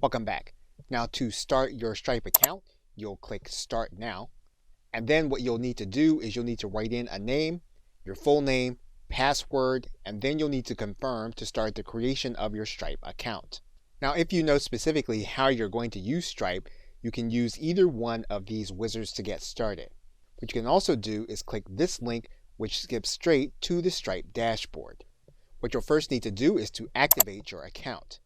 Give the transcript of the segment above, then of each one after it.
Welcome back. Now to start your Stripe account, you'll click Start Now. And then what you'll need to do is you'll need to write in a name, your full name, password, and then you'll need to confirm to start the creation of your Stripe account. Now if you know specifically how you're going to use Stripe, you can use either one of these wizards to get started. What you can also do is click this link, which skips straight to the Stripe dashboard. What you'll first need to do is to activate your account.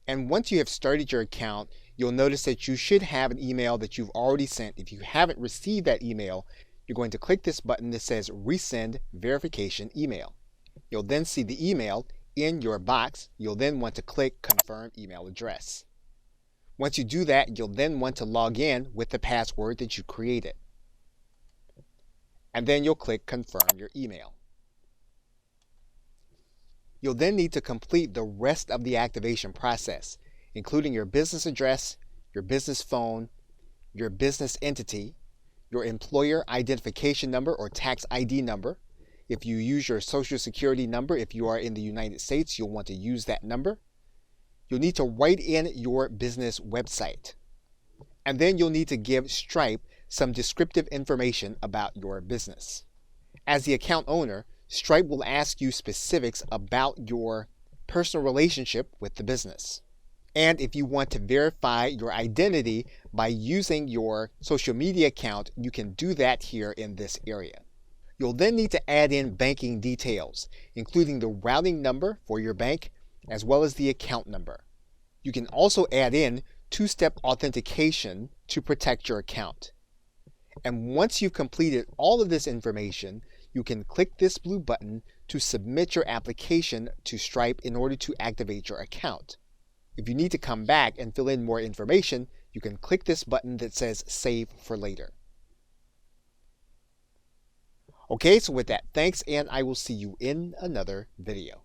And once you have started your account, you'll notice that you should have an email that you've already sent. If you haven't received that email, you're going to click this button that says Resend Verification Email. You'll then see the email in your box. You'll then want to click Confirm Email Address. Once you do that, you'll then want to log in with the password that you created. And then you'll click Confirm Your Email. You'll then need to complete the rest of the activation process, including your business address, your business phone, your business entity, your employer identification number or tax ID number. If you use your social security number, if you are in the United States, you'll want to use that number. You'll need to write in your business website. And then you'll need to give Stripe some descriptive information about your business. As the account owner, Stripe will ask you specifics about your personal relationship with the business. And if you want to verify your identity by using your social media account, you can do that here in this area. You'll then need to add in banking details, including the routing number for your bank, as well as the account number. You can also add in two-step authentication to protect your account. And once you've completed all of this information, you can click this blue button to submit your application to Stripe in order to activate your account. If you need to come back and fill in more information, you can click this button that says Save for Later. Okay, so with that, thanks, and I will see you in another video.